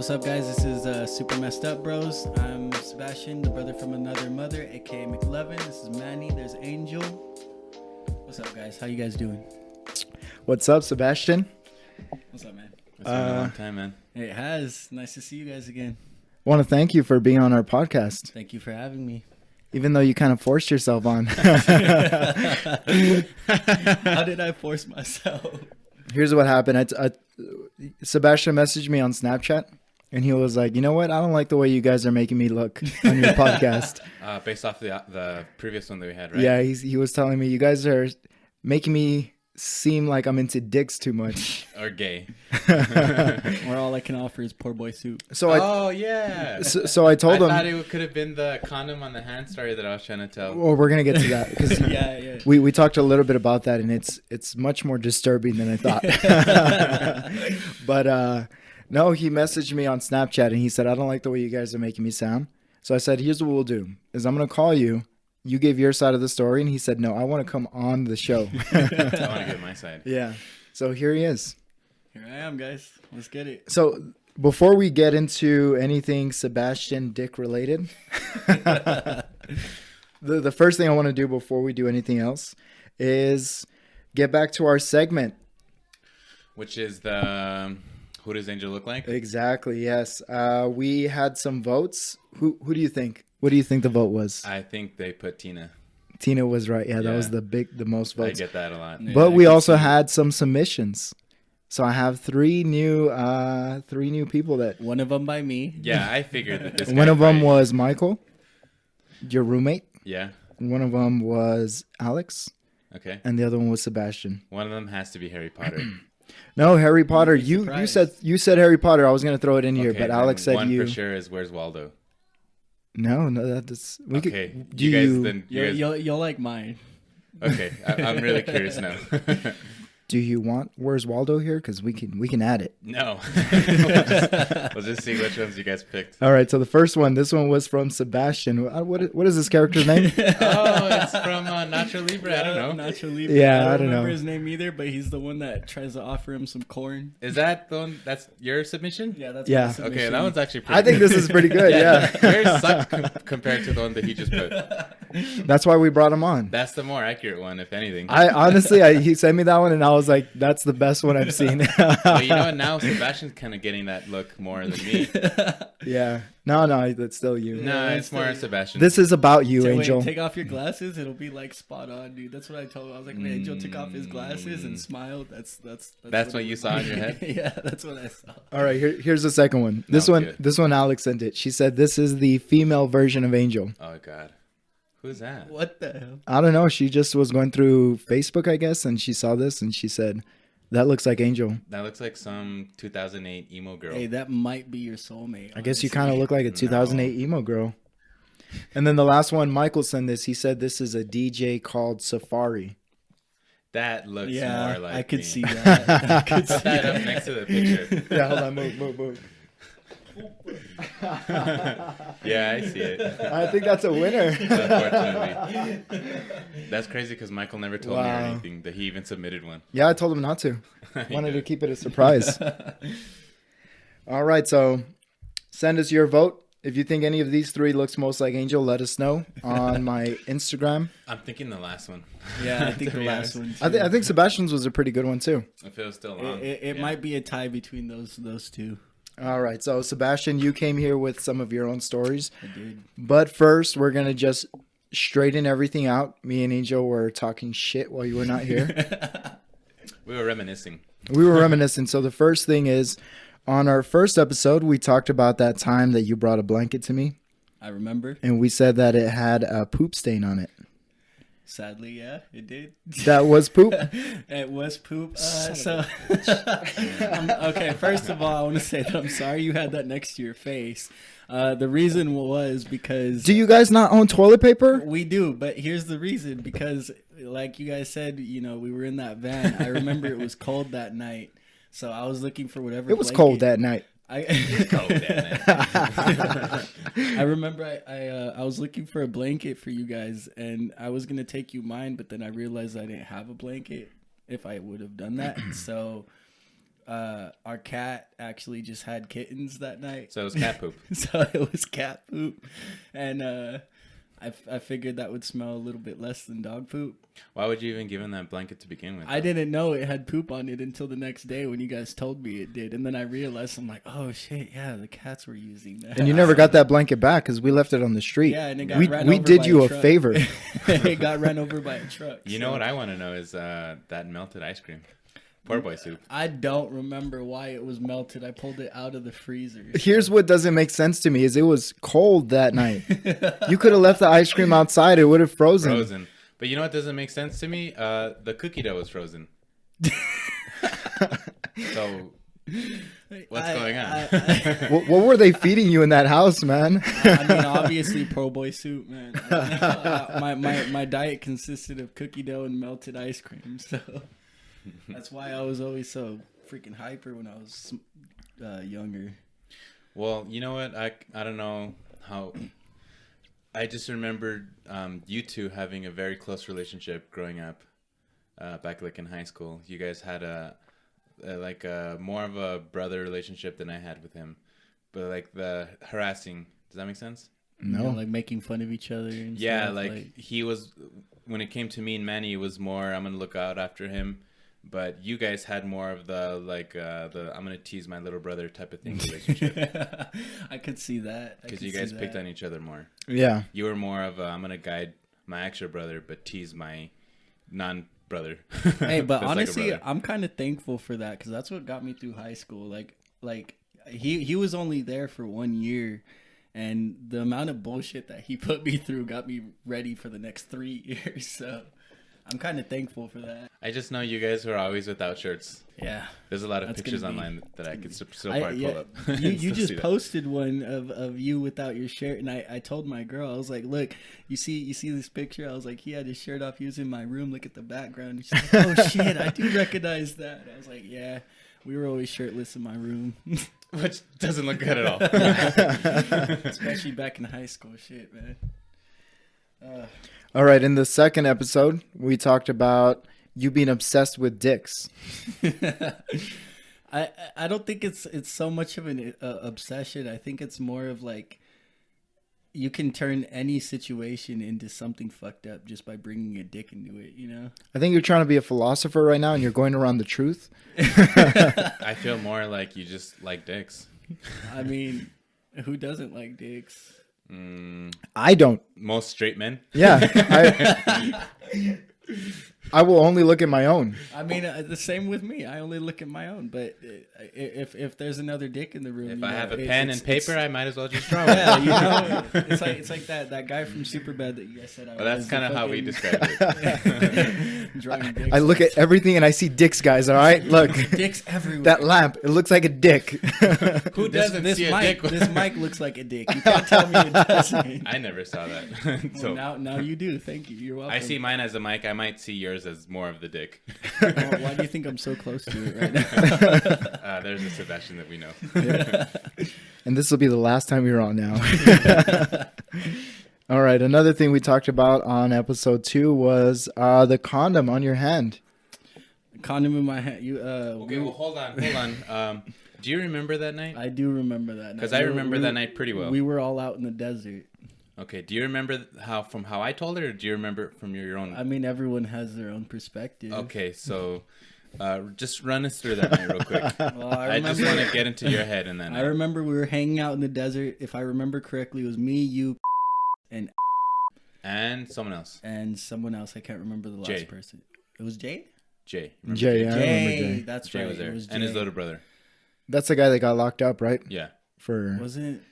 What's up, guys? This is Super Messed Up Bros. I'm Sebastian, the brother from another mother, aka McLovin. This is Manny. There's Angel. What's up, guys? How you guys doing? What's up, Sebastian? What's up, man? It's been a long time, man. It has. Nice to see you guys again. Want to thank you for being on our podcast, Thank you for having me. even though you kind of forced yourself on. How did I force myself? Here's what happened. Sebastian messaged me on Snapchat, and he was like, you know what? I don't like the way you guys are making me look on your podcast. Based off the previous one that we had, right? Yeah, he was telling me, you guys are making me seem like I'm into dicks too much. Or gay. Where all I can offer is poor boy soup. So Yeah. so I told him. I thought it could have been the condom on the hand story that I was trying to tell. Well, we're gonna get to that because Yeah. we talked a little bit about that, and it's much more disturbing than I thought. But no, he messaged me on Snapchat, and he said, I don't like the way you guys are making me sound. So I said, here's what we'll do: is I'm gonna call you. You gave your side of the story, and he said, no, I want to come on the show. I want to get my side. Yeah. So here he is. Here I am, guys. Let's get it. So before we get into anything Sebastian Dick related, the first thing I want to do before we do anything else is get back to our segment. Which is the who does Angel look like? Exactly. Yes. We had some votes. Who do you think? What do you think the vote was? I think they put Tina. Tina was right. Yeah, that Yeah. was the most votes. I get that a lot. Yeah, But I we can also see it. had some submissions. So I have three new people that. One of them by me. Yeah, I figured that this. One guy of them might- was Michael, your roommate. Yeah. One of them was Alex, Okay. and the other one was Sebastian. One of them has to be Harry Potter. No, Harry Potter. You'd be You surprised. said Harry Potter. I was gonna throw it in here, Okay, but then Alex said one you. for sure is Where's Waldo. No, that's we Okay. could. You guys then. You guys, You'll like mine. okay. I'm really curious now. Do you want Where's Waldo here? Because we can add it. No. We'll just see which ones you guys picked. All right. So the first one, this one was from Sebastian. What is this character's name? Oh, it's from Nacho Libre. I don't know. Nacho Libre. Yeah, I I don't don't know. remember his name either, but he's the one that tries to offer him some corn. Is that the one? That's your submission? Yeah, that's Yeah. my Okay, submission. that one's actually pretty I think this is pretty good. Yeah. Yours sucked compared to the one that he just put. That's why we brought him on. That's the more accurate one, if anything. I honestly, he sent me that one, and I was like, that's the best one I've seen. Well, you know what? Now Sebastian's kind of getting that look more than me. Yeah. No, that's still you. No, it's more Sebastian. This is about you, Wait, Angel. take off your glasses. It'll be like spot on, dude. That's what I told him. I was like, when Angel took off his glasses and smiled, that's That's what it you was saw in like. your head? Yeah, that's what I saw. All right, here's the second one. This No, one, good. this one, Alex sent it. She said this is the female version of Angel. Oh God, who's that? What the hell? I don't know. She just was going through Facebook, I guess, and she saw this, and she said, "That looks like Angel." That looks like some 2008 emo girl. Hey, that might be your soulmate. I guess you honestly. kind of look like a 2008 emo girl. And then the last one, Michael sent this. He said this is a DJ called Safari. That looks Yeah, more like I could me. see that. I could Put see that up that. next to the picture. Yeah, hold on, move. Yeah, I see it. I think that's a winner. Unfortunately, that's crazy because Michael never told me or Wow. anything that he even submitted one. Yeah, I told him not to. He Wanted to did. keep it a surprise. All right, so send us your vote. If you think any of these three looks most like Angel, let us know on my Instagram. I'm thinking the last one. Yeah, I think To the be last honest. one. I think Sebastian's was a pretty good one too. If it was still long, It yeah. might be a tie between those two. All right, so Sebastian, you came here with some of your own stories, I did. but first we're gonna just straighten everything out. Me and Angel were talking shit while you were not here. We were reminiscing. We were reminiscing. So the first thing is, on our first episode, we talked about that time that you brought a blanket to me, I remember. and we said that it had a poop stain on it. Sadly, yeah, it did. That was poop. It was poop. Okay, first of all, I want to say that I'm sorry you had that next to your face. The reason was because Do you guys not own toilet paper? we do, but here's the reason. Because, like you guys said, we were in that van. I remember it was cold that night, so I was looking for whatever. It was blanket. cold that night. I remember I was looking for a blanket for you guys, and I was gonna take you mine, but then I realized I didn't have a blanket if I would have done that. So our cat actually just had kittens that night. So it was cat poop. So it was cat poop, and I figured that would smell a little bit less than dog poop. Why would you even give him that blanket to begin with? I didn't know it had poop on it until the next day when you guys told me it did, and then I realized, I'm like, oh shit, yeah, the cats were using that. And you never got that blanket back because we left it on the street. Yeah, and it got ran we over did by you a a truck. favor. It got run over by a truck. You know what I want to know is that melted ice cream. Poor boy soup. I don't remember why it was melted. I pulled it out of the freezer. Here's what doesn't make sense to me is it was cold that night. You could have left the ice cream outside. It would have frozen. Frozen. But you know what doesn't make sense to me? The cookie dough was frozen. So what's going on? What were they feeding you in that house, man? I mean, obviously, po' boy soup, man. My diet consisted of cookie dough and melted ice cream, so that's why I was always so freaking hyper when I was younger. Well, you know what? I don't know how. I just remembered you two having a very close relationship growing up, back like in high school. You guys had a more of a brother relationship than I had with him, but like the harassing. Does that make sense? No. You know, like making fun of each other. And Yeah, stuff, like he was. When it came to me and Manny, it was more I'm gonna look out after him. But you guys had more of the I'm gonna tease my little brother type of thing relationship. I could see that Because you guys picked on each other more. Yeah. You were more of I'm gonna guide my actual brother, but tease my non-brother. Hey, but Just like a honestly, brother. I'm kind of thankful for that because that's what got me through high school. Like he was only there for 1 year, and the amount of bullshit that he put me through got me ready for the next 3 years. So I'm kind of thankful for that. I just know you guys were always without shirts. Yeah. There's a lot of That's pictures gonna be- online that I could so far pull up. You Still just see that. posted one of you without your shirt, and I told my girl, I was like, look, you see this picture? I was like, he had his shirt off. He was in my room. Look at the background. And she's like, oh shit, I do recognize that. I was like, yeah, we were always shirtless in my room, Which doesn't look good at all. especially back in high school. Shit, man. All right. In the second episode, we talked about you being obsessed with dicks. I don't think it's so much of an obsession. I think it's more of like you can turn any situation into something fucked up just by bringing a dick into it, you know? I think you're trying to be a philosopher right now and you're going around the truth. I feel more like you just like dicks. I mean, who doesn't like dicks? I don't. Most straight men. Yeah. I will only look at my own. I mean, the same with me. I only look at my own. But if there's another dick in the room, If you I know, have a it's- pen it's- and paper, I might as well just draw it. yeah, you know, it's like that guy from Superbad that you guys said. Well, that's kind of how we describe it. it. Drawing dicks. I look at everything and I see dicks, guys. All right, look. dicks everywhere. That lamp, it looks like a dick. Who doesn't this see a mic, dick? This mic looks like a dick. You can't tell me it doesn't. I never saw that. So Well, now you do. Thank you. You're welcome. I see mine as a mic. I might see yours as more of the dick. Well, why do you think I'm so close to it right now? There's a Sebastian that we know. And this will be the last time you're on now. All right, another thing we talked about on episode 2 was the condom on your hand. Condom in my hand. You. Okay, well, hold on. Do you remember that night? I do remember that night. Because I remember that night pretty well. We were all out in the desert. Okay, do you remember how I told it, or do you remember it from your own? I mean, everyone has their own perspective. Okay, so just run us through that night real quick. Well, I just want to get into your head, and then I remember we were hanging out in the desert. If I remember correctly, it was me, you, and someone else, someone else. I can't remember the last Jay. person. It was Jay. Jay. Remember Jay, yeah, I remember Jay. Jay. That's Jay right. was there, It was and his Jay. little brother. That's the guy that got locked up, right? Yeah, For Wasn't it?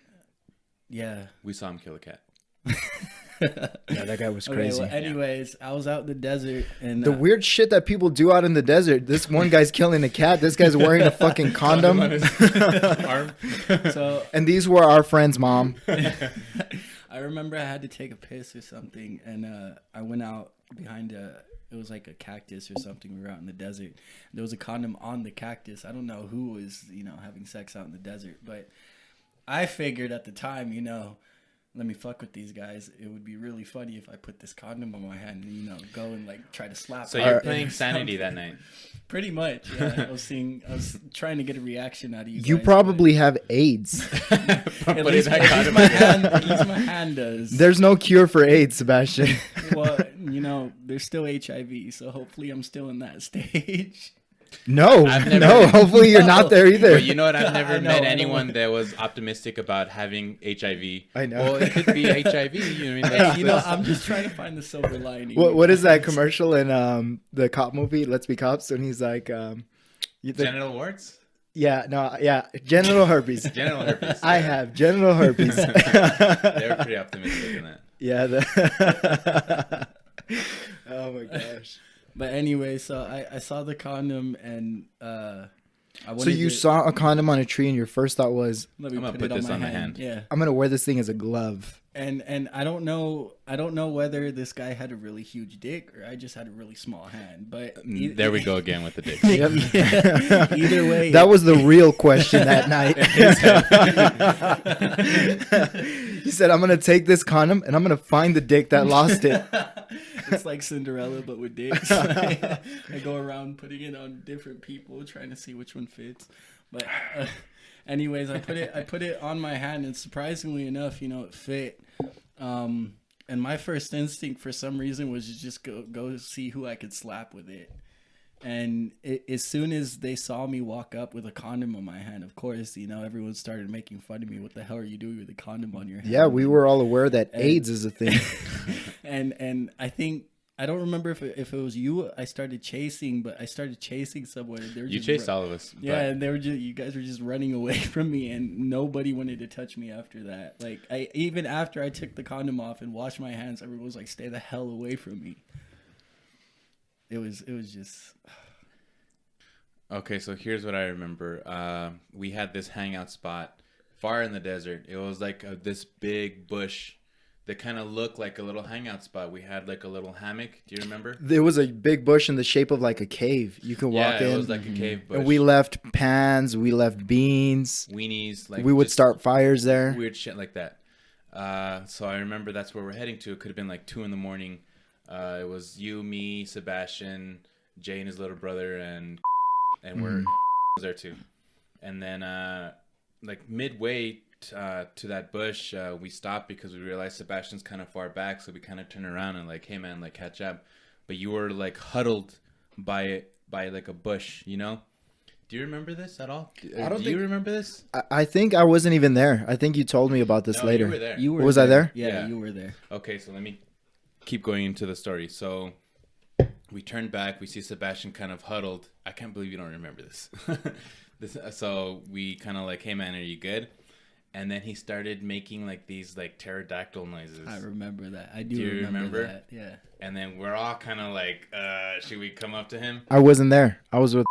Yeah. we saw him kill a cat. yeah, that guy was Okay, crazy. well, anyways, I was out in the desert and The weird shit that people do out in the desert. This one guy's killing a cat. This guy's wearing a fucking condom. On his arm. so And these were our friends, Mom. I remember I had to take a piss or something, and I went out behind it was like a cactus or something. We were out in the desert. There was a condom on the cactus. I don't know who was, having sex out in the desert, but I figured at the time, let me fuck with these guys. It would be really funny if I put this condom on my hand and, you know, go and like try to slap. So you're playing Sanity that night. Pretty much. Yeah. I was trying to get a reaction out of you. You guys, probably have AIDS. at least my hand does. There's no cure for AIDS, Sebastian. Well, you know, there's still HIV, so hopefully I'm still in that stage. No, hopefully you're not there either. But you know what? I've never met anyone that was optimistic about having HIV. I know. Well, it could be HIV. You know, what I mean? I'm just trying to find the silver lining. What is that commercial in the cop movie, Let's Be Cops? And he's like, genital warts? Yeah, genital herpes. Genital herpes. I have genital herpes. They were pretty optimistic in that. Yeah. Oh my gosh. But anyway, so I saw the condom and So you saw a condom on a tree and your first thought was, let me I'm gonna put put it this on on my the hand. hand. Yeah. I'm gonna wear this thing as a glove. And I don't know whether this guy had a really huge dick or I just had a really small hand. But There we go again with the dick. Either way, That was the real question that night. He said, I'm gonna take this condom and I'm gonna find the dick that lost it. it's like Cinderella but with dicks. I go around putting it on different people trying to see which one fits. But anyways, I put it on my hand and surprisingly enough, you know, it fit. And my first instinct for some reason was to just go see who I could slap with it. And as soon as they saw me walk up with a condom on my hand, of course, you know, everyone started making fun of me. What the hell are you doing with a condom on your hand? Yeah, we were all aware that AIDS is a thing. And I think, I don't remember if it was you I started chasing, but I started chasing someone. And they were You just chased all of us. Yeah, and you guys were just running away from me, and nobody wanted to touch me after that. Like, even after I took the condom off and washed my hands, everyone was like, "Stay the hell away from me." It was just. Okay, so here's what I remember. We had this hangout spot far in the desert. It was like this big bush that kind of looked like a little hangout spot. We had like a little hammock. Do you remember? There was a big bush in the shape of like a cave. You could walk in. Yeah, it was like a cave bush. And we left pans, we left beans. Weenies. Like we would start fires there. Weird shit like that. So I remember that's where we're heading to. It could have been like 2 a.m. It was you, me, Sebastian, Jay and his little brother, and we're was there too. And then like midway to that bush, we stopped because we realized Sebastian's kind of far back, so we kind of turned around and like, hey man, like catch up. But you were like huddled by like a bush, you know? Do you remember this at all? Do you remember this? I think I wasn't even there. I think you told me about this later. You were there. Was I there? Yeah, you were there. Okay, so let me keep going into the story. So we turned back. We see Sebastian kind of huddled. I can't believe you don't remember this. So we kind of like, hey man, are you good? And then he started making like these like pterodactyl noises. I remember that. I do remember that. Yeah. And then we're all kind of like, should we come up to him? I wasn't there. I was with.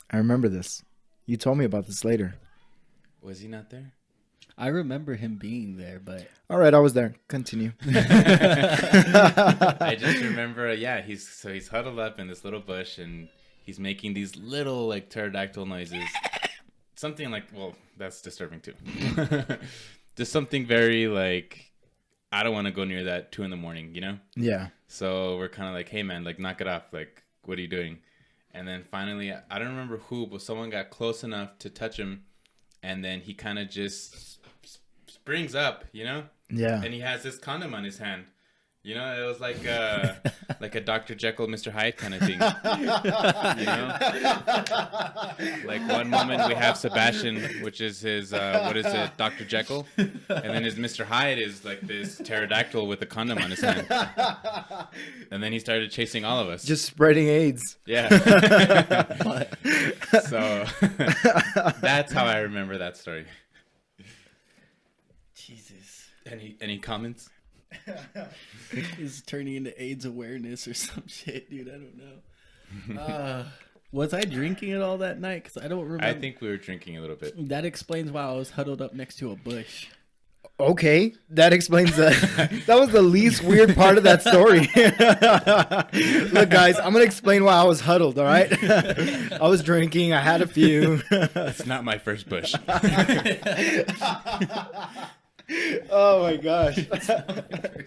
I remember this. You told me about this later. Was he not there? I remember him being there, but all right, I was there. Continue. I just remember, he's huddled up in this little bush and he's making these little like pterodactyl noises. Something like, well, that's disturbing too. Just something very like, I don't want to go near that 2 a.m, you know? Yeah. So we're kind of like, hey man, like knock it off. Like, what are you doing? And then finally, I don't remember who, but someone got close enough to touch him. And then he kind of just springs up, you know? Yeah. And he has this condom on his hand. You know, it was like a Dr. Jekyll, Mr. Hyde kind of thing. You know? Like one moment we have Sebastian, which is his, Dr. Jekyll? And then his Mr. Hyde is like this pterodactyl with a condom on his hand. And then he started chasing all of us. Just spreading AIDS. Yeah. So that's how I remember that story. Jesus. Any comments? He's turning into AIDS awareness or some shit, dude. I don't know. Was I drinking it all that night? Because I don't remember. I think we were drinking a little bit. That explains why I was huddled up next to a bush. Okay, that explains that. That was the least weird part of that story. Look, guys, I'm gonna explain why I was huddled. All right, I was drinking. I had a few. It's not my first bush. Oh my gosh.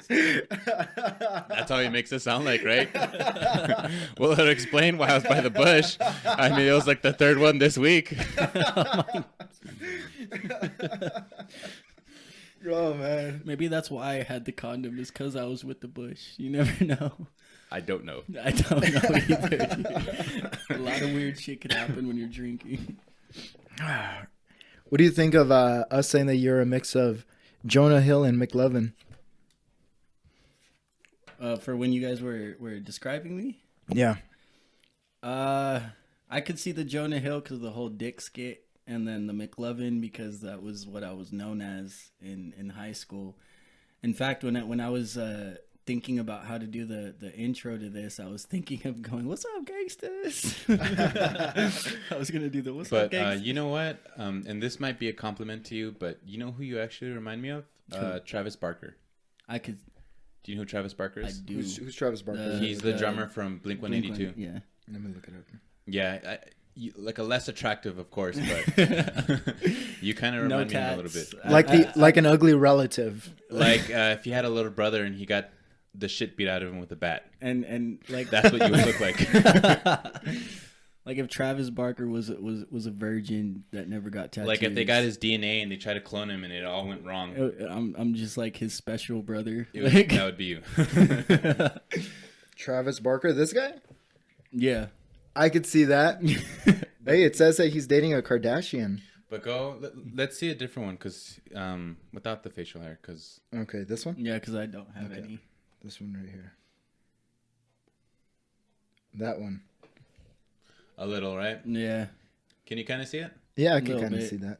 That's how he makes it sound like, right? Well, it'll explain why I was by the bush. I mean, it was like the third one this week. Oh man. Maybe that's why I had the condom, is because I was with the bush. You never know. I don't know. I don't know either. A lot of weird shit can happen when you're drinking. What do you think of us saying that you're a mix of Jonah Hill and McLovin? For when you guys were describing me? Yeah. I could see the Jonah Hill because of the whole dick skit, and then the McLovin because that was what I was known as in high school. In fact, when I was thinking about how to do the intro to this, I was thinking of going, "What's up, gangsters?" I was gonna do the "What's up, gangsters?" You know what? And this might be a compliment to you, but you know who you actually remind me of? Travis Barker. I could. Do you know who Travis Barker is? I do. Who's Travis Barker? He's the drummer from Blink-182. Yeah. Let me look it up. Yeah, like a less attractive, of course, but you kind of remind me of him a little bit. Like an ugly relative. Like if you had a little brother and he got the shit beat out of him with a bat, and like that's what you would look like. Like if Travis Barker was a virgin that never got tattoos. Like if they got his DNA and they tried to clone him and it all went wrong. I'm just like his special brother. That would be you. Travis Barker, this guy? Yeah. I could see that. Hey, it says that he's dating a Kardashian. But let's see a different one, because without the facial hair, because... Okay, this one? Yeah, because I don't have any. This one right here. That one. A little, right? Yeah. Can you kind of see it? Yeah, I can kind of see that.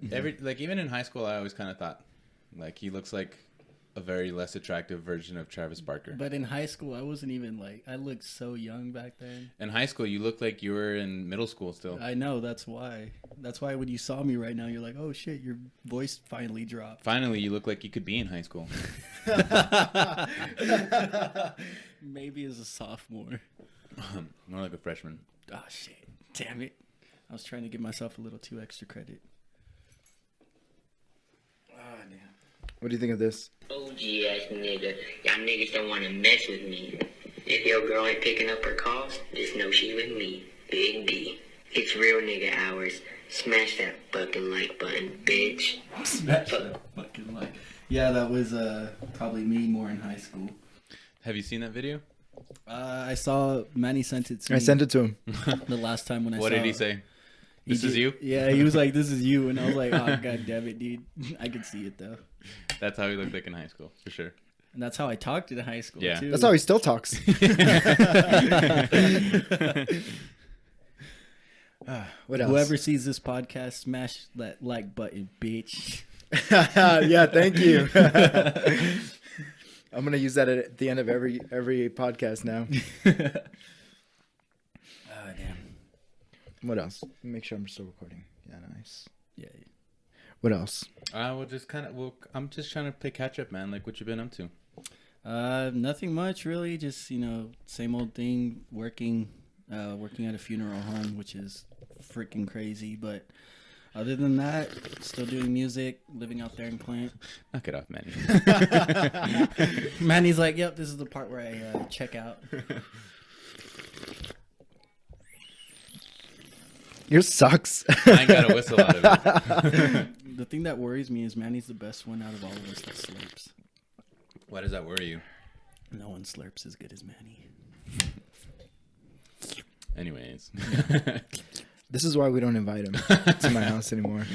Even in high school, I always kind of thought, like, he looks like a very less attractive version of Travis Barker. But in high school, I wasn't even like, I looked so young back then. In high school, you looked like you were in middle school still. I know, that's why. That's why when you saw me right now, you're like, oh shit, your voice finally dropped. Finally, you look like you could be in high school. Maybe as a sophomore. More like a freshman. Oh shit, damn it. I was trying to give myself a little too extra credit. Oh, damn. What do you think of this? OG ass nigga. Y'all niggas don't want to mess with me. If your girl ain't picking up her calls, just know she with me. Big B. It's real nigga hours. Smash that fucking like button, bitch. Smash that fucking like. Yeah, that was probably me more in high school. Have you seen that video? I saw Manny sent it to me. I sent it to him. The last time when I saw it. What did he say? This is you? Yeah, he was like, this is you. And I was like, oh, god damn it, dude. I could see it, though. That's how he looked like in high school, for sure. And that's how I talked in high school, Yeah. too. That's how he still talks. What else? Whoever sees this podcast, smash that like button, bitch. Yeah, thank you. I'm gonna use that at the end of every podcast now. Oh, damn. What else? Make sure I'm still recording. Yeah, nice. Yeah. What else? I'm just trying to play catch up, man. Like, what you been up to? Nothing much, really. Just, same old thing. Working at a funeral home, which is freaking crazy. But other than that, still doing music, living out there in Clint. Knock it off, Manny. Manny's like, yep, this is the part where I check out. Yours sucks. I ain't got a whistle out of it. The thing that worries me is Manny's the best one out of all of us that slurps. Why does that worry you? No one slurps as good as Manny. Anyways. This is why we don't invite him to my house anymore.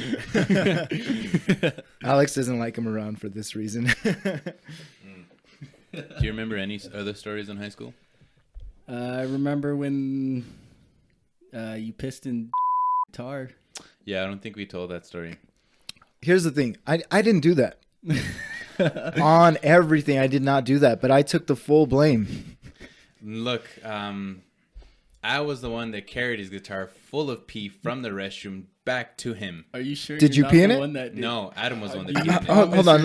Alex doesn't like him around for this reason. Do you remember any other stories in high school? I remember when you pissed in tar. Yeah, I don't think we told that story. Here's the thing. I didn't do that. On everything, I did not do that, but I took the full blame. Look, I was the one that carried his guitar full of pee from the restroom back to him. Are you sure? Did you're you pee not in the it? one that did? No, Adam was the one that peed in it. Hold on.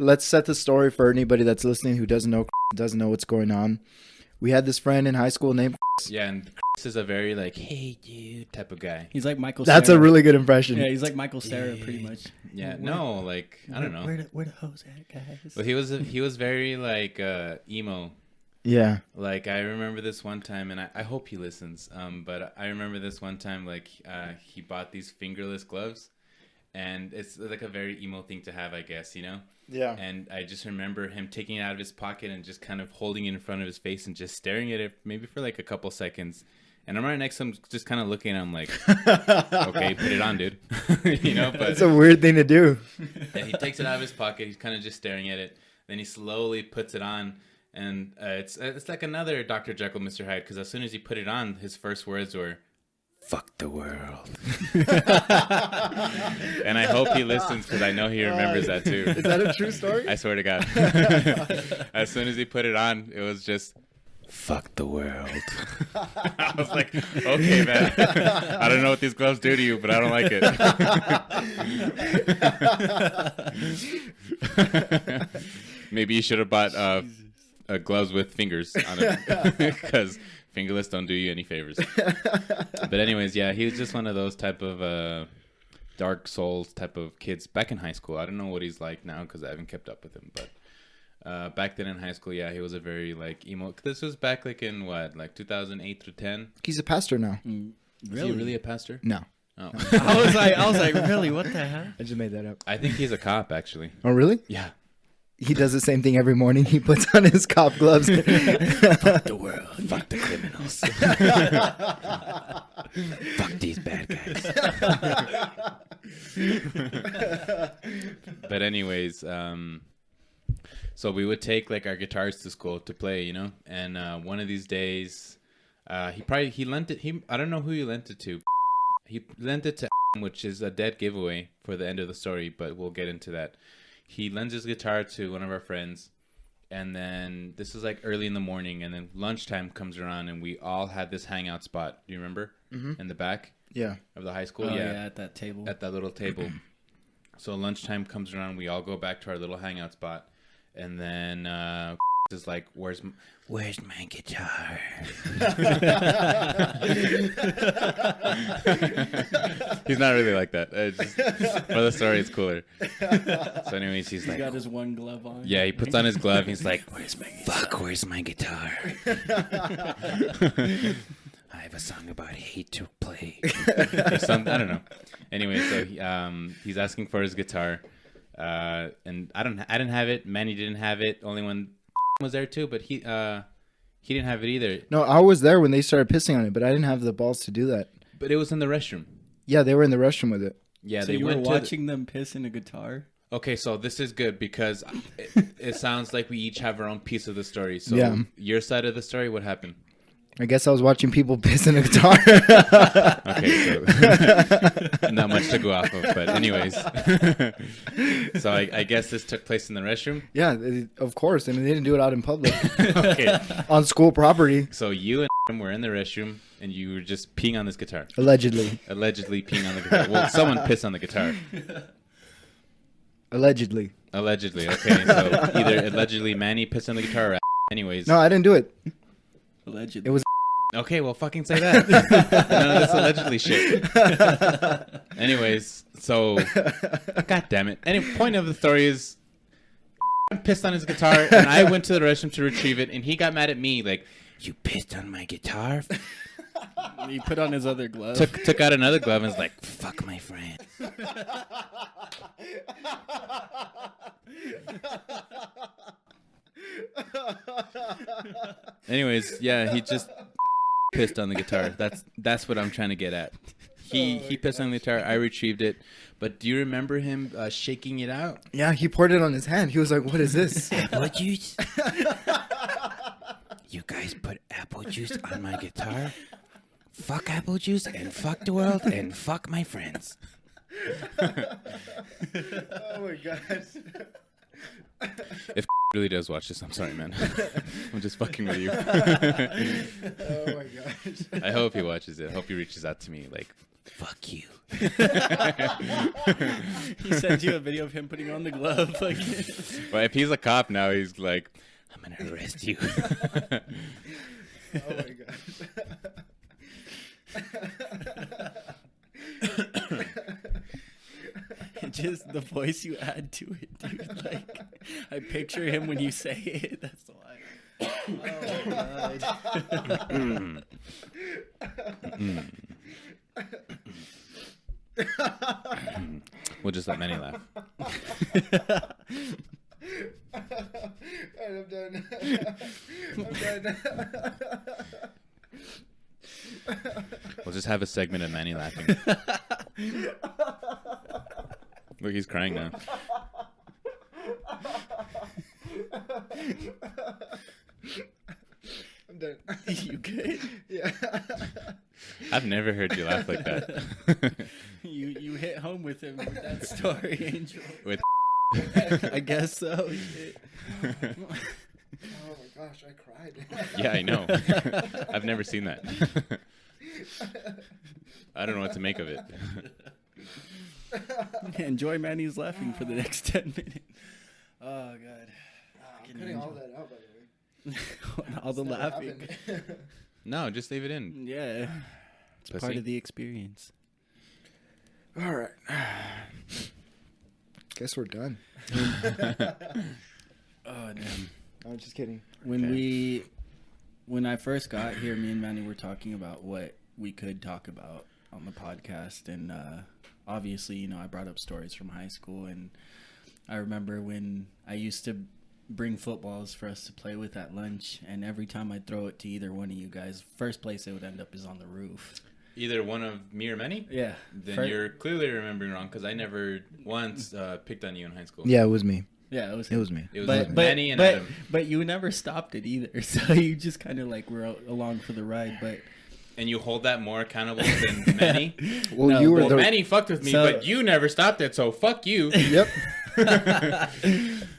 Let's set the story for anybody that's listening who doesn't know what's going on. We had this friend in high school named Yeah, and This is a very like, hey dude type of guy. He's like Michael. That's Cera. a really good impression. Yeah, he's like Michael Cera, pretty much. Yeah, no, like I don't know. Where the hoes at, guys? But he was very like emo. Yeah. Like I remember this one time, and I hope he listens. But I remember this one time, like he bought these fingerless gloves, and it's like a very emo thing to have, I guess, you know. Yeah. And I just remember him taking it out of his pocket and just kind of holding it in front of his face and just staring at it, maybe for like a couple seconds. And I'm right next to him, just kind of looking at him like, okay, put it on, dude. You know, but It's a weird thing to do. yeah, he takes it out of his pocket. He's kind of just staring at it. Then he slowly puts it on. And it's like another Dr. Jekyll, Mr. Hyde, because as soon as he put it on, his first words were, "Fuck the world." And I hope he listens because I know he remembers that too. Is that a true story? I swear to God. As soon as he put it on, it was just, "Fuck the world." I was like, okay, man. I don't know what these gloves do to you, but I don't like it. Maybe you should have bought gloves with fingers on it because fingerless don't do you any favors. But anyways, yeah, he was just one of those type of dark souls type of kids back in high school. I don't know what he's like now because I haven't kept up with him, but back then in high school, yeah, he was a very like emo. This was back like in what, like 2008 through 10. He's a pastor now. Is he really a pastor? No. Oh. I was like, really? What the hell? I just made that up. I think he's a cop actually. Oh, really? Yeah. He does the same thing every morning. He puts on his cop gloves. Fuck the world. Fuck the criminals. Fuck these bad guys. But anyways, so we would take like our guitars to school to play, you know, and one of these days, he lent it. I don't know who he lent it to. He lent it to, which is a dead giveaway for the end of the story, but we'll get into that. He lends his guitar to one of our friends, and then this is like early in the morning, and then lunchtime comes around, and we all had this hangout spot. Do you remember? Mm-hmm. In the back? Yeah. Of the high school? Oh, yeah, at that table. at that little table. So lunchtime comes around, we all go back to our little hangout spot, and then is like, where's my guitar? He's not really like that. Just, for the story, it's cooler. So anyways, he's like, got his one glove on. yeah, he puts on his glove. He's like, where's my guitar? I have a song about hate to play. Or something, I don't know. Anyway, so he's asking for his guitar, and I didn't have it. Manny didn't have it. Only one was there too, but he didn't have it either. No, I was there when they started pissing on it, but I didn't have the balls to do that. But it was in the restroom. Yeah, they were in the restroom with it. Yeah, So they you went were to watching them piss in a guitar? Okay, so this is good because it sounds like we each have our own piece of the story. So Yeah. your side of the story, what happened? I guess I was watching people piss in a guitar. Okay, so not much to go off of, but anyways. So I guess this took place in the restroom? Yeah, of course. I mean, they didn't do it out in public. Okay. On school property. So you and him were in the restroom and you were just peeing on this guitar. Allegedly. Allegedly peeing on the guitar. Well, someone pissed on the guitar. Allegedly. Allegedly, okay. So either allegedly Manny pissed on the guitar or anyways. No, I didn't do it. Allegedly. It was. Okay, well, fucking say that. None of this allegedly shit. Anyways, so, god damn it. Any point of the story is, pissed on his guitar, and I went to the restroom to retrieve it, and he got mad at me, like, you pissed on my guitar? He put on his other glove. Took out another glove and was like, fuck my friend. Anyways, yeah, he just pissed on the guitar. That's what I'm trying to get at. He pissed on the guitar. I retrieved it. But do you remember him shaking it out? Yeah, he poured it on his hand. He was like, "What is this?" Apple juice? You guys put apple juice on my guitar? Fuck apple juice and fuck the world and fuck my friends. Oh my gosh. If really does watch this, I'm sorry, man. I'm just fucking with you. Oh my gosh. I hope he watches it. I hope he reaches out to me like, fuck you. He sends you a video of him putting on the glove. Like, Well, if he's a cop now, he's like, I'm going to arrest you. Oh my gosh. Just the voice you add to it, dude. Like, I picture him when you say it. That's why. Oh, Mm. We'll just let Manny laugh. Alright, I'm done. I'm done. We'll just have a segment of Manny laughing. Look, he's crying now. I'm done. You good? Yeah. I've never heard you laugh like that. You hit home with him with that story, Angel. With I guess so. Shit. Oh my gosh, I cried. yeah, I know. I've never seen that. I don't know what to make of it. Enjoy Manny's laughing for the next 10 minutes. Oh, God. I'm cutting all that out, by the way. All the Never laughing. happened. No, just leave it in. Yeah. It's Pussy. part of the experience. All right. Guess we're done. Oh, damn. I'm just kidding. When I first got here, me and Manny were talking about what we could talk about on the podcast. And obviously, you know, I brought up stories from high school. And I remember when I used to bring footballs for us to play with at lunch. And every time I'd throw it to either one of you guys, first place it would end up is on the roof. Either one of me or Manny? Yeah. Then you're clearly remembering wrong because I never once picked on you in high school. Yeah, it was me. Yeah, it was me. It was Manny and Adam. But you never stopped it either. So you just kind of like were along for the ride. But And you hold that more accountable than Manny? Well, No, you were Well, the. Manny fucked with me, So- but you never stopped it, so fuck you. Yep.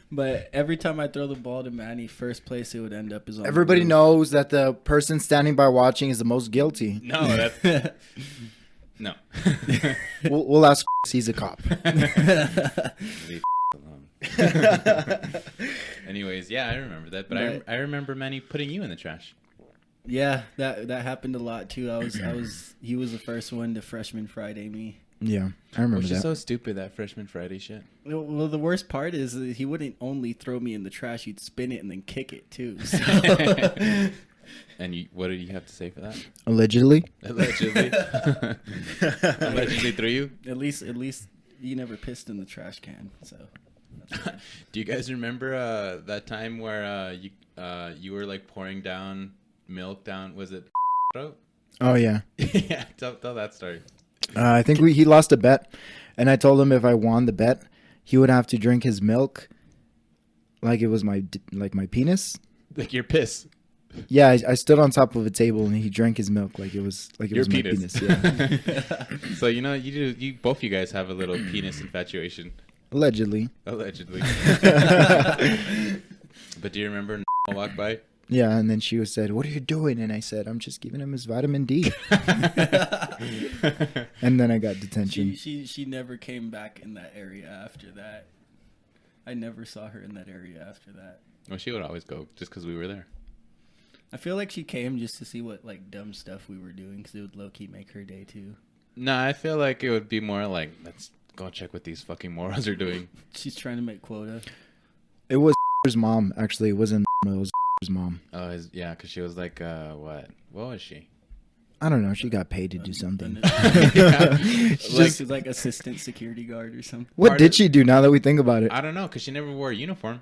But every time I throw the ball to Manny, first place it would end up is on Everybody the roof. knows that the person standing by watching is the most guilty. No, that's... No. We'll ask. He's a cop. Leave alone. Anyways, yeah, I remember that. But I remember Manny putting you in the trash. Yeah, that happened a lot too. He was the first one to freshman Friday me. Yeah, I remember Which is that. so stupid, that freshman Friday shit. Well, the worst part is that he wouldn't only throw me in the trash; he'd spin it and then kick it too. So. And what did you have to say for that? Allegedly. Allegedly. Allegedly threw you? At least you never pissed in the trash can. So. Do you guys remember that time where you were like pouring down milk down? Was it throat? Oh yeah. Yeah, tell that story. I think he lost a bet, and I told him if I won the bet, he would have to drink his milk like it was my penis. Like your piss. Yeah, I stood on top of a table and he drank his milk like it was Your my penis. penis. Yeah. So you both you guys have a little penis infatuation. Allegedly. Allegedly. But do you remember walk by? Yeah, and then she said, "What are you doing?" And I said, "I'm just giving him his vitamin D." And then I got detention. She never came back in that area after that. I never saw her in that area after that. Well, she would always go just because we were there. I feel like she came just to see what like dumb stuff we were doing because it would low key make her day too. No, I feel like it would be more like, let's go check what these fucking morons are doing. She's trying to make quota. It was his mom, actually. It wasn't it was his mom. Oh, yeah, because she was like, what? What was she? I don't know. She got paid to do something. She's like assistant security guard or something. What did she do now that we think about it? I don't know, because she never wore a uniform.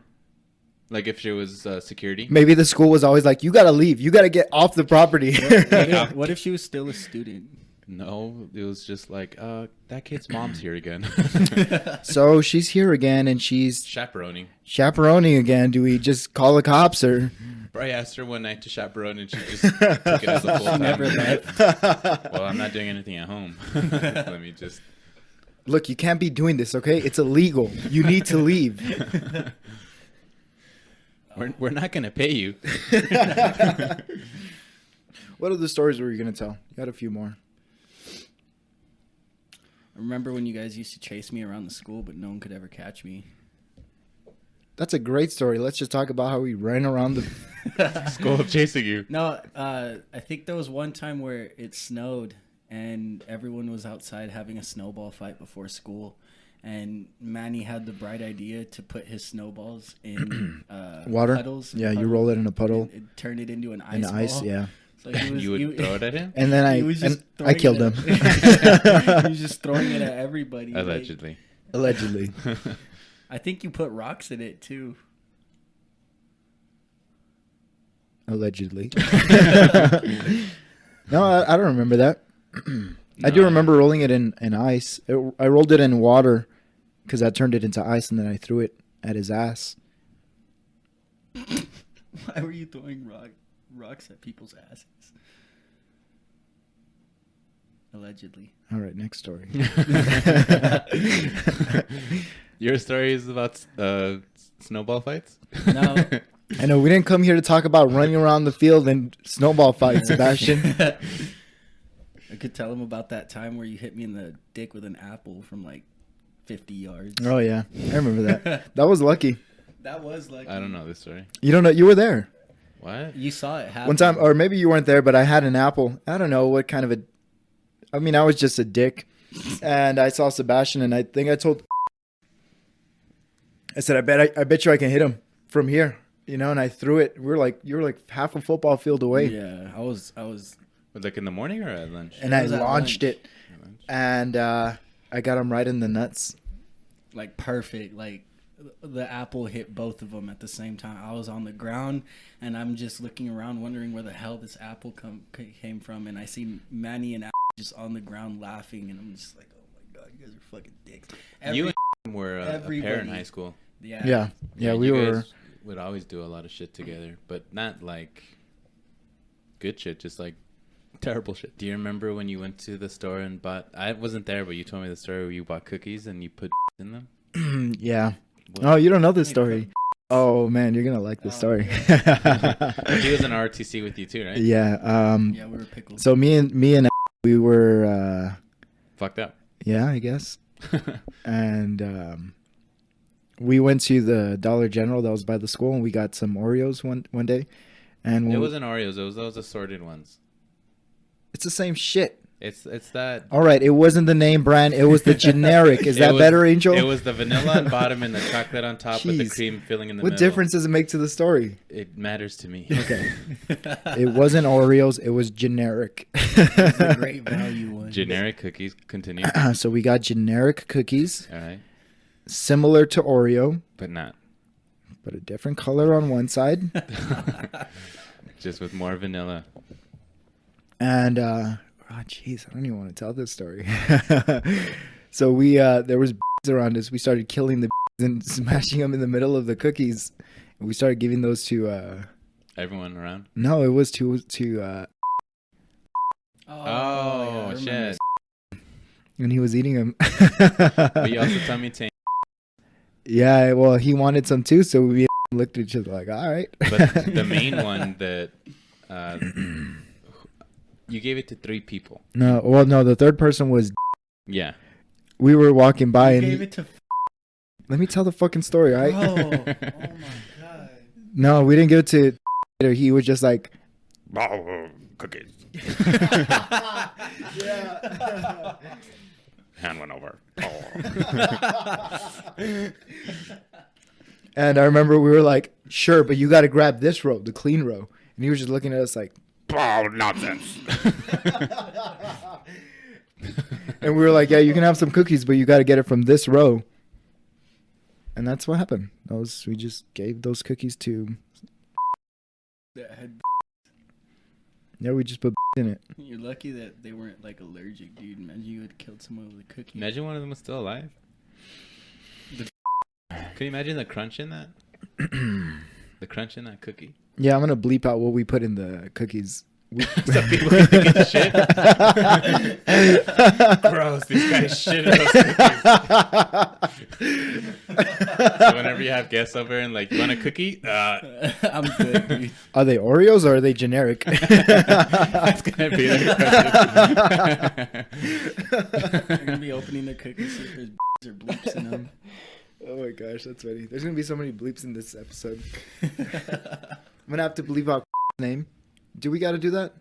Like if she was security. Maybe the school was always like, "You got to leave. You got to get off the property." What if she was still a student? No, it was just like, that kid's mom's here again. So she's here again and she's Chaperoning. chaperoning again. Do we just call the cops or? I asked her one night to chaperone and she just took it as a full time. Never left. Well, I'm not doing anything at home. Let me just. Look, you can't be doing this, okay? It's illegal. You need to leave. We're not going to pay you. What other stories were you going to tell? You had a few more. I remember when you guys used to chase me around the school, but no one could ever catch me. That's a great story. Let's just talk about how we ran around the... School chasing you. No, I think there was one time where it snowed and everyone was outside having a snowball fight before school. And Manny had the bright idea to put his snowballs in water. puddles. Yeah, you roll it in a puddle. And turn it into an ice In ball. ice, yeah. So he was, You would throw it at him? And then he was just I killed him. he was just throwing it at everybody. Allegedly. Allegedly. I think you put rocks in it too. Allegedly. No, I don't remember that. I do remember rolling it in ice. I rolled it in water because I turned it into ice, and then I threw it at his ass. Why were you throwing rocks at people's asses? Allegedly. All right, next story. Your story is about snowball fights? No. I know we didn't come here to talk about running around the field and snowball fights, Sebastian. I could tell him about that time where you hit me in the dick with an apple from like 50 yards. Oh yeah, I remember that. That was lucky. That was like I don't know this story. You don't know? You were there What? You saw it happen. one time, or maybe you weren't there, but I had an apple. I don't know what kind of a. I mean, I was just a dick, and I saw Sebastian, and I think I told. I said, I bet you I can hit him from here, you know. And I threw it. You were like half a football field away. Yeah, I was. Like in the morning or at lunch? And It I was at launched lunch. it, and I got him right in the nuts. Like perfect. Like the apple hit both of them at the same time. I was on the ground and I'm just looking around wondering where the hell this apple came from, and I see Manny and Apple just on the ground laughing, and I'm just like, oh my god, you guys are fucking dicks. You and were a pair in everybody. high school. Yeah. We you were. guys would always do a lot of shit together, but not like good shit, just like terrible shit. Do you remember when you went to the store and bought? I wasn't there, but you told me the story where you bought cookies and you put in them. Yeah. What? Oh, you don't know this story. Oh man, you're gonna like this story. He was in ROTC with you too, right? Yeah. Yeah, we were pickled. So me and we were. Fucked up. Yeah, I guess. And we went to the Dollar General that was by the school, and we got some Oreos one day. And It wasn't Oreos. It was those assorted ones. it's the same shit. It's that. All right, it wasn't the name brand. It was the generic. Is It that was- better, Angel? It was the vanilla on bottom and the chocolate on top with the Jeez. cream filling in the What middle. difference does it make to the story? It matters to me. Okay. It wasn't Oreos. It was generic. It's a great value one. Generic cookies. Continue. So we got generic cookies, All right. similar to Oreo, But not. but a different color on one side. Just with more vanilla. And oh jeez, I don't even want to tell this story. So we there was around us. We started killing the and smashing them in the middle of the cookies. And we started giving those to Everyone around. no, it was to yeah, I Oh, remember. shit. and he was eating them. But you also tell me to. Yeah, well, he wanted some too, so we looked at each other like, all right. But the main one that you gave it to 3 people. No, well, no, the third person was. Yeah. We were walking by, You and gave it to. let me tell the fucking story, all right? Oh my god. No, we didn't give it to. He was just like, Cookies. yeah. Hand one over. And I remember we were like, sure, but you got to grab this row, the clean row. And he was just looking at us like, Oh, nonsense. and we were like, yeah, you can have some cookies, but you got to get it from this row. And that's what happened. We just gave those cookies to, yeah, we just put in it. You're lucky that they weren't like allergic, dude. Imagine you had killed someone with a cookie. Imagine one of them was still alive. Can you imagine the crunch in that? The crunch in that cookie? Yeah, I'm going to bleep out what we put in the cookies. So people can think it's shit. Gross, these guys shit in those cookies. So whenever you have guests over and like, you want a cookie? I'm good, dude. Are they Oreos or are they generic? That's gonna be the question. You're gonna be opening the cookies, see if there's or bleeps in them. Oh my gosh, that's funny. There's going to be so many bleeps in this episode. I'm going to have to bleep out name. Do we got to do that?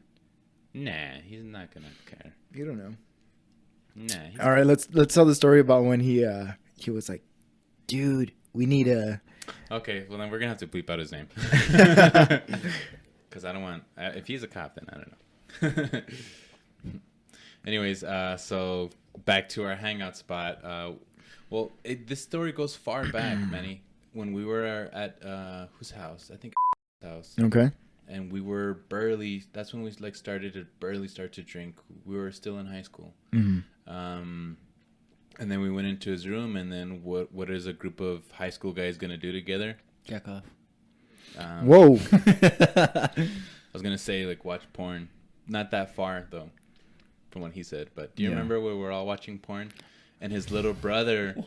Nah, he's not gonna care. You don't know. Nah. All right, let's tell the story about when he was like, dude, we need a. Okay, well then we're gonna have to bleep out his name. Because I don't want. If he's a cop, then I don't know. Anyways, so back to our hangout spot. Well, this story goes far back, Manny. When we were at whose house? I think house. Okay. And we were barely. That's when we like started to drink. We were still in high school. Mm-hmm. And then we went into his room. And then what is a group of high school guys gonna do together? Jack off. Whoa. I was gonna say like watch porn. Not that far though, from what he said. But do you remember where we're all watching porn? And his little brother, we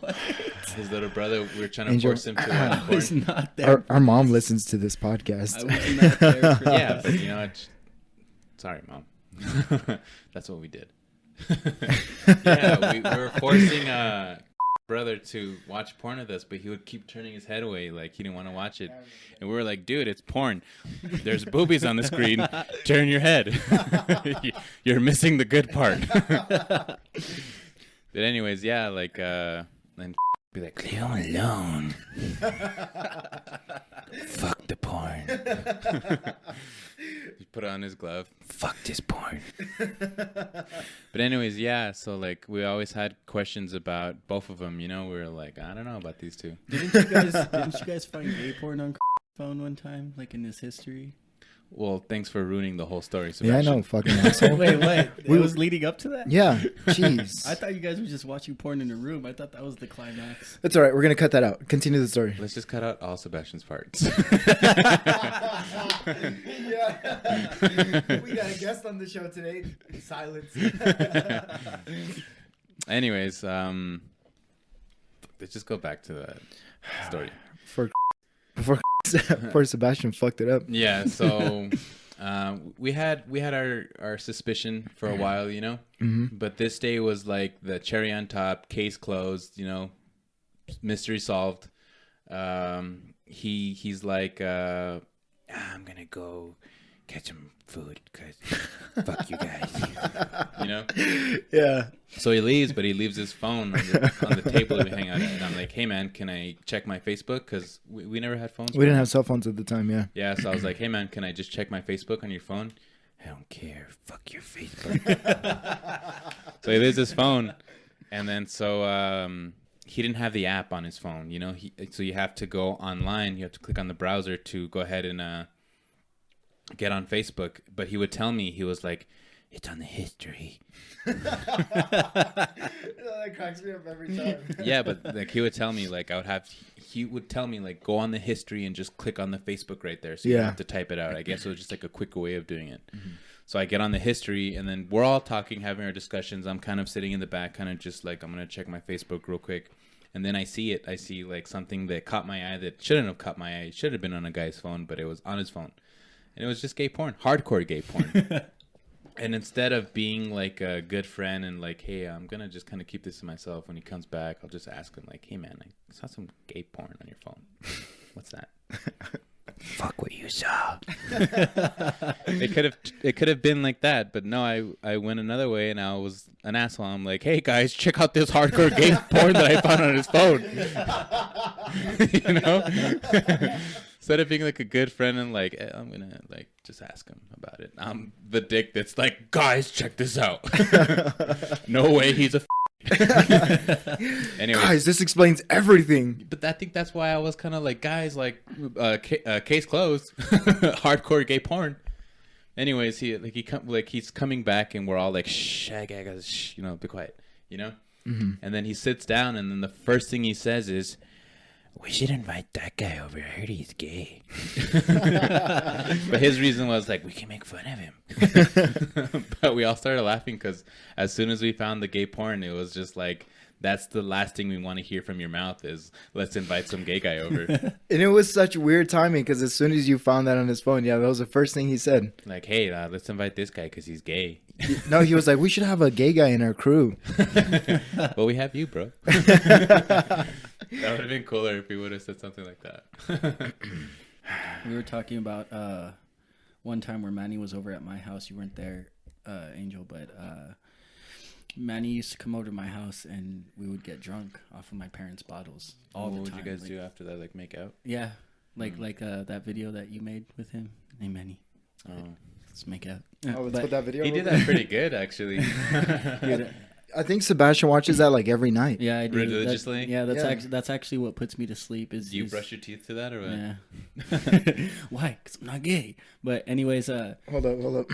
were trying to force him to watch porn. I was not there. Our mom listens to this podcast. I was not there for Yeah, but you know, sorry, Mom. That's what we did. Yeah, we were forcing brother to watch porn with us, but he would keep turning his head away like he didn't want to watch it. And we were like, dude, it's porn. There's boobies on the screen. Turn your head. You're missing the good part. But anyways, yeah, like, and be like, leave him alone. Fuck the porn. He put on his glove. Fuck this porn. But anyways, yeah, so like we always had questions about both of them, you know. We were like, I don't know about these two. Didn't you guys find gay porn on phone one time, like in his history? Well, thanks for ruining the whole story, Yeah, I Sebastian. know, fucking asshole. Wait, what? It was leading up to that? Yeah, jeez. I thought you guys were just watching porn in a room. I thought that was the climax. It's all right. We're gonna cut that out. Continue the story. Let's just cut out all Sebastian's parts. Yeah. We got a guest on the show today. Silence. Anyways, let's just go back to the story. Before Sebastian fucked it up. Yeah, so we had our suspicion for a while, you know, but this day was like the cherry on top, case closed, you know, mystery solved. He's like, I'm gonna go catch some food because fuck you guys, you know. Yeah. So he leaves, but he leaves his phone on the table we hang out at. And I'm like, hey, man, can I check my Facebook? Because we never had phones. We didn't have cell phones at the time, yeah. Yeah, so I was like, hey, man, can I just check my Facebook on your phone? I don't care. Fuck your Facebook. So he leaves his phone. And then so he didn't have the app on his phone, you know. So you have to go online. You have to click on the browser to go ahead and get on Facebook. But he would tell me, he was like, it's on the history. That cracks me up every time. Yeah, but like he would tell me like he would tell me like go on the history and just click on the Facebook right there, so you don't have to type it out. I guess it was just like a quick way of doing it. So I get on the history and then we're all talking, having our discussions. I'm kind of sitting in the back, kind of just like I'm gonna check my Facebook real quick, and then I see like something that caught my eye that shouldn't have caught my eye. It should have been on a guy's phone, but it was on his phone, and it was just gay porn, hardcore gay porn. And instead of being like a good friend and like, hey, I'm going to just kind of keep this to myself, when he comes back, I'll just ask him like, hey, man, I saw some gay porn on your phone. What's that? Fuck what you saw. It could have been like that, but no, I went another way and I was an asshole. I'm like, hey, guys, check out this hardcore gay porn that I found on his phone. You know? Instead of being like a good friend and like, I'm going to like just ask him about it. I'm the dick that's like, guys, check this out. No way he's a Anyway, guys, this explains everything. but I think that's why I was kind of like, guys, like, case closed. Hardcore gay porn. Anyways, he's coming back and we're all like, shh, shh, you know, be quiet, you know? And then he sits down and then the first thing he says is, we should invite that guy over. I heard he's gay. But his reason was like, we can make fun of him. But we all started laughing because as soon as we found the gay porn, it was just like, that's the last thing we want to hear from your mouth is, let's invite some gay guy over. And it was such weird timing because as soon as you found that on his phone, yeah, that was the first thing he said. Like, hey, let's invite this guy because he's gay. No, he was like, we should have a gay guy in our crew. Well, we have you, bro. That would have been cooler if we would have said something like that. We were talking about one time where Manny was over at my house. You weren't there. Angel, but Manny used to come over to my house and we would get drunk off of my parents' bottles all the What time. would you guys like, do after that? Like make out? Yeah, like that video that you made with him. Hey Manny, Oh, let's make out. Oh, let's But- put that video. he real did quick. that pretty good actually. Dude, I think Sebastian watches that like every night. yeah, I do. Religiously? That's actually what puts me to sleep. Is Do you is- brush your teeth to that or what? Yeah. Why? Because I'm not gay. But anyways, Hold up.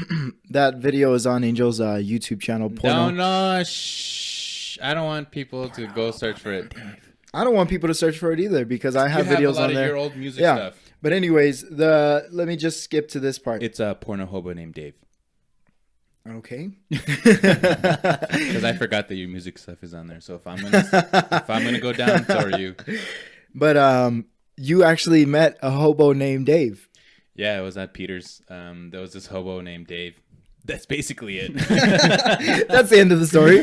That video is on Angel's YouTube channel. Porno. No, shh. I don't want people to go search for it. I don't want people to search for it either because I have You have videos a lot on of there. your old music Yeah. stuff. But anyways, let me just skip to this part. It's a porno hobo named Dave. Okay. Because I forgot that your music stuff is on there. So if I'm gonna go down, so are you. But you actually met a hobo named Dave. Yeah, it was at Peter's. There was this hobo named Dave. That's basically it. That's the end of the story.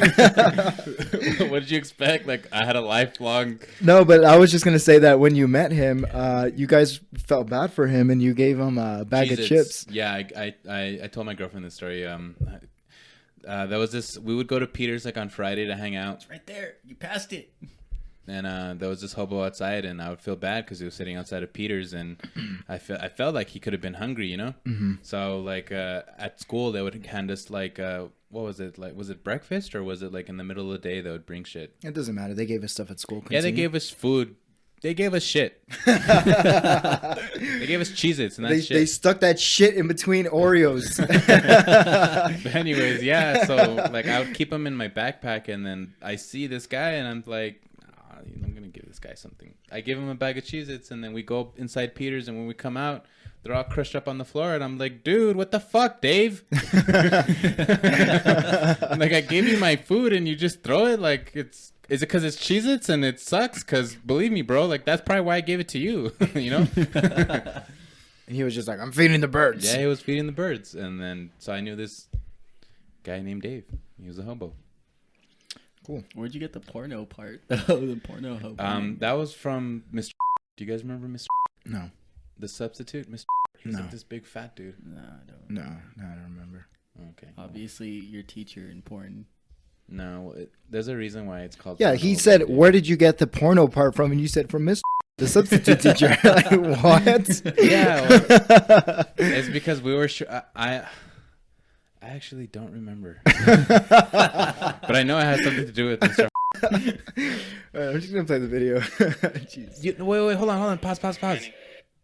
What did you expect? Like I had a lifelong. No, but I was just gonna say that when you met him, you guys felt bad for him and you gave him a bag of Cheez-Its. chips. Yeah, I told my girlfriend this story. There was this. We would go to Peter's like on Friday to hang out, right there, you passed it. and there was this hobo outside, and I would feel bad because he was sitting outside of Peter's, and I felt like he could have been hungry, you know. Mm-hmm. So like at school, they would hand us like what was it like? Was it breakfast or was it like in the middle of the day they would bring shit? It doesn't matter. They gave us stuff at school. Yeah, they Continue. gave us food. They gave us shit. They gave us Cheez-Its and that's They shit. stuck that shit in between Oreos. But anyways, yeah. So like I would keep them in my backpack, and then I see this guy, and I'm like, I'm gonna give this guy something. I give him a bag of Cheez-Its, and then we go inside Peter's, and when we come out, they're all crushed up on the floor, and I'm like, dude, what the fuck, Dave? I'm like, I gave you my food, and you just throw it. Like is it because it's Cheez-Its and it sucks? Because believe me, bro, like that's probably why I gave it to you. You know. And he was just like, I'm feeding the birds. Yeah, he was feeding the birds, and then so I knew this guy named Dave. He was a hobo. Cool. Where'd you get the porno part? The porno hobo. That was from Mr. Do you guys remember Mr. No. The substitute? Mr. He was No. like this big fat dude. Nah, I don't. No, I don't remember. Okay. Obviously, your teacher in porn. No, there's a reason why it's called. Yeah, porno he hobo, said, dude. where did you get the porno part from? And you said, from Mr. The substitute teacher. Like, what? Yeah, well, it's because we were sure. I actually don't remember, but I know it has something to do with Mr. Alright, I'm just going to play the video. Jeez. Wait, hold on, pause.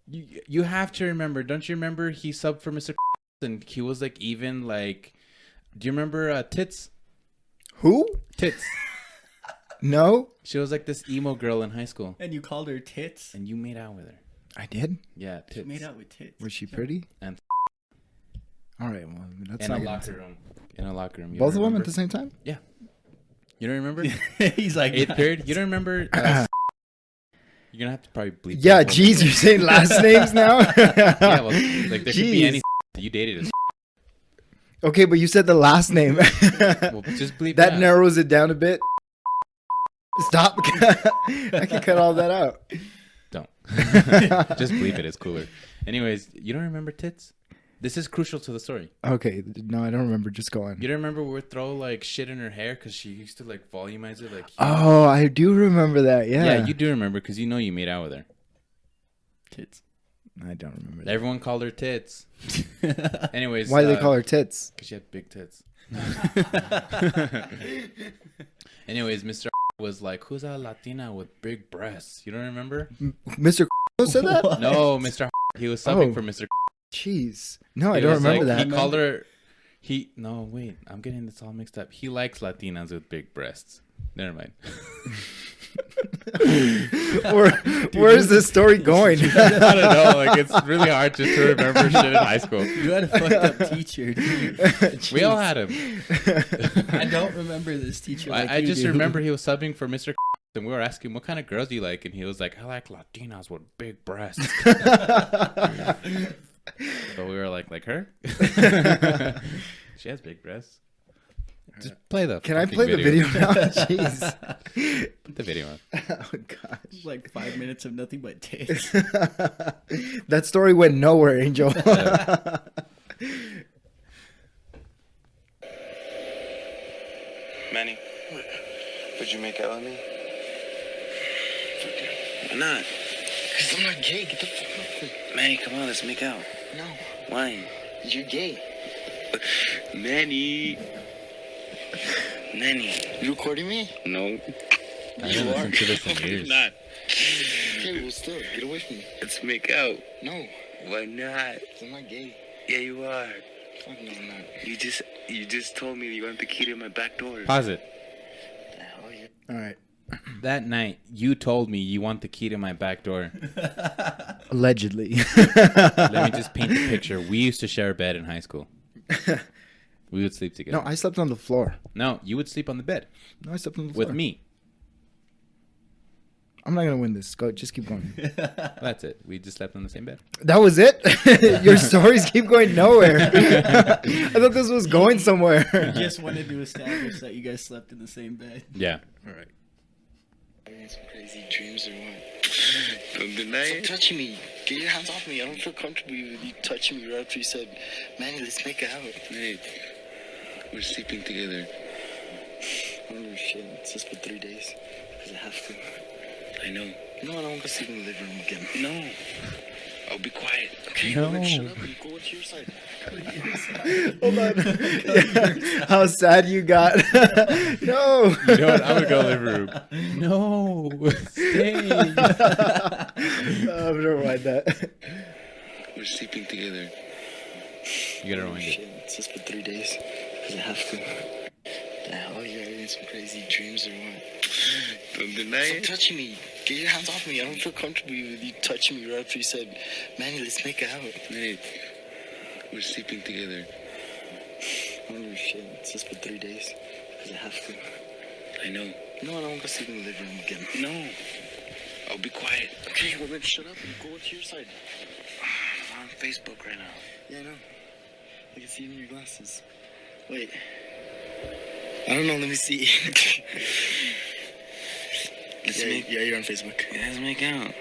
You have to remember. Don't you remember he subbed for Mr. and he was like even like. Do you remember Tits? Who? Tits. No? She was like this emo girl in high school, And you called her tits. and you made out with her. I did? Yeah, You tits. made out with tits. Was she pretty? And All right, well, that's in a not locker room. In a locker room. You Both don't of them at remember? the same time? You don't remember? He's like 8th period. You don't remember? You're gonna have to probably bleep. Yeah, that whole jeez, you're saying last names now? Yeah, well, like there could be Jeez. any that you dated. As Okay, but you said the last name. well, just bleep That it out. narrows it down a bit. Stop. I can cut all that out. Don't. Just bleep it. It's cooler. Anyways, you don't remember Tits? This is crucial to the story. Okay, no, I don't remember. Just go on. You don't remember we would throw like shit in her hair because she used to like volumize it like. Oh, I do remember that. Yeah. Yeah, you do remember because you know you made out with her. tits. I don't remember that. Everyone called her Tits. Anyways, Why do they call her tits? Because she had big tits. Anyways, Mr. was like, "Who's a Latina with big breasts?" You don't remember? Mr. said that? What? No, Mr. He was subbing Oh. for Mr. Jeez. No, I He don't was remember like- that. He called her. No, wait. I'm getting this all mixed up. He likes Latinas with big breasts. Never mind. Where is this story going? I don't know. Like it's really hard just to remember shit in high school. You had a fucked up teacher, dude. We all had him. I don't remember this teacher. Like I you just do. remember he was subbing for Mr. And we were asking, what kind of girls do you like? And he was like, I like Latinas with big breasts. So we were like her? She has big breasts. Just play the Can I fucking play the video now? Jeez. Put the video on. Oh, gosh. like 5 minutes of nothing but tits. That story went nowhere, Angel. Manny, would you make out with me? Why not? Because I'm not gay. Get the fuck off me. Manny, come on, let's make out. No. Why? You're gay. Manny. Manny. You recording me? No. I haven't listened to this in years. Not. Okay, well, still, get away from me. Let's make out. No. Why not? I'm not gay. Yeah, you are. Fuck no, I'm not. You just told me you want the key to my back door. Pause it. The hell you? All right. That night, you told me you want the key to my back door. Allegedly. Let me just paint the picture. We used to share a bed in high school. We would sleep together. No, I slept on the floor. No, you would sleep on the bed No, I slept on the floor. with me. I'm not gonna win this. Go, just keep going. That's it. We just slept on the same bed. That was it. Your stories keep going nowhere. I thought this was going somewhere. Just wanted to establish that you guys slept in the same bed. Yeah. All right. Having some crazy dreams or what? Don't deny Stop it. touching me. Get your hands off me. I don't feel comfortable with you touching me right after you said, Manny, let's make out. Hey, we're sleeping together. Oh, shit. It's just for 3 days. Because I have to. I know. No, I don't want to sleep in the living room again. No. I'll be quiet. Okay, No. well, then shut up and go to your side. Hold on. Yeah. How sad you got. No. You know what? I would go living room. No. Stay. I'm gonna rewind that. We're sleeping together. You gotta Oh, rewind shit. it. It's just for 3 days. Because I have to. The hell? You're having some crazy dreams or what? Don't deny Stop it. touching me. Get your hands off me. I don't feel comfortable with you touching me right after you said, Manny, let's make out. Hey, we're sleeping together. Oh, shit. It's just for 3 days. Because I have to. I know. No, I don't want to sleep in the living room again. No. I'll be quiet. Okay, well, then shut up and go to your side. I'm on Facebook right now. Yeah, I know. I can see it in your glasses. Wait. I don't know. Let me see. Let's yeah, make. yeah, you're on Facebook. Yeah, let's make out.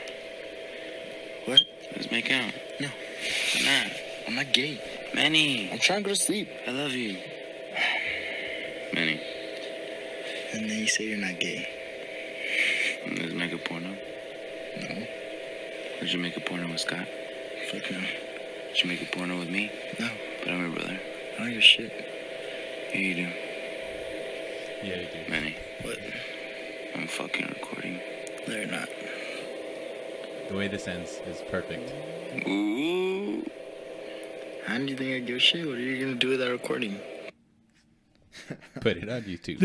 What? Let's make out. No. Why not? I'm not gay. Manny, I'm trying to go to sleep. I love you. Manny, And then you say you're not gay. let's make a porno. No. Would you make a porno with Scott? Fuck no. Would you make a porno with me? No. But I'm your brother. I don't give a shit. Yeah, you do. Yeah, you do. Manny, What? I'm fucking recording. No, you're not. The way this ends is perfect. Ooh. How do you think I give a shit? What are you gonna do with that recording? Put it on YouTube.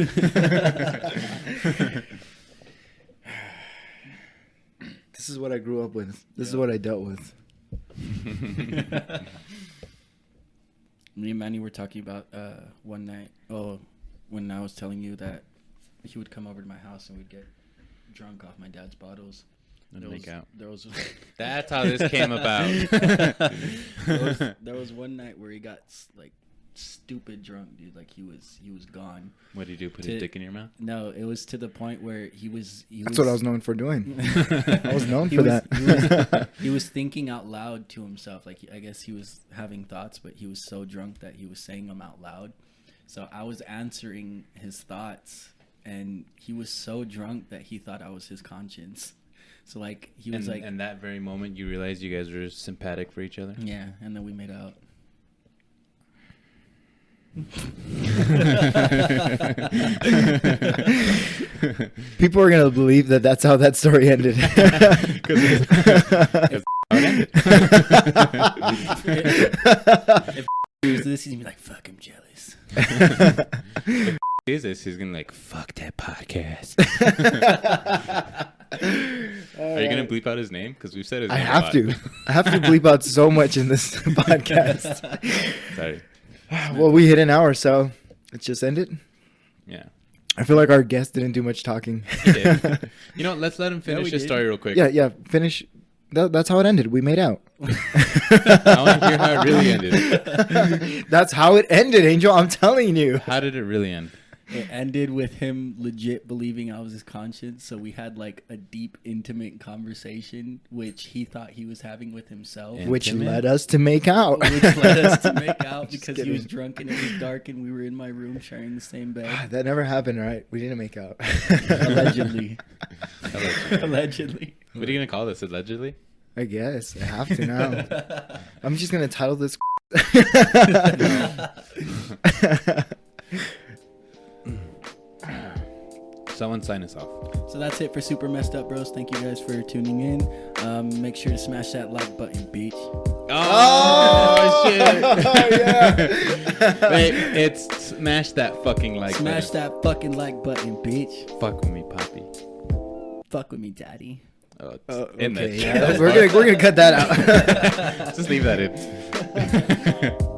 This is what I grew up with. This is what I dealt with. Me and Manny were talking about one night. Oh, when I was telling you that he would come over to my house and we'd get drunk off my dad's bottles. And make out. There was That's how this came about. there was one night where he got like stupid drunk, dude. Like he was gone. What did you do? Put his dick in your mouth? No, it was to the point where he was. That's what I was known for doing. I was known for that. He was thinking out loud to himself. Like I guess he was having thoughts, but he was so drunk that he was saying them out loud. So I was answering his thoughts, and he was so drunk that he thought I was his conscience. So like he was like, and that very moment you realized you guys were sympathetic for each other. yeah, and then we made out. People are gonna believe that that's how that story ended. If he was this, he'd be like, "Fuck, I'm jealous." Is this? He's gonna like fuck that podcast. Are you gonna bleep out his name? Because we've said his I name. have to. I have to bleep out so much in this podcast. Sorry. Well, we hit an hour, so let's just end it. Yeah. I feel like our guest didn't do much talking. He did. You know, let's let him finish we his did. story real quick. Yeah. Finish. That's how it ended. We made out. I want to hear how it really ended. That's how it ended, Angel. I'm telling you. How did it really end? It ended with him legit believing I was his conscience. So we had like a deep, intimate conversation, which he thought he was having with himself. Which led us to make out. Which led us to make out Just because he was kidding. drunk and it was dark and we were in my room sharing the same bed. That never happened, right? We didn't make out. Allegedly. Allegedly. What are you gonna call this? Allegedly? I guess I have to now. I'm just gonna title this. Someone sign us off. So that's it for Super Messed Up Bros. Thank you guys for tuning in. Make sure to smash that like button, bitch. Oh, shit! yeah. Wait, it's smash that fucking like Smash button. that fucking like button, bitch. Fuck with me, Poppy. Fuck with me, daddy. Oh, it's in Okay, there. yeah. We're gonna cut that out. Just leave that in.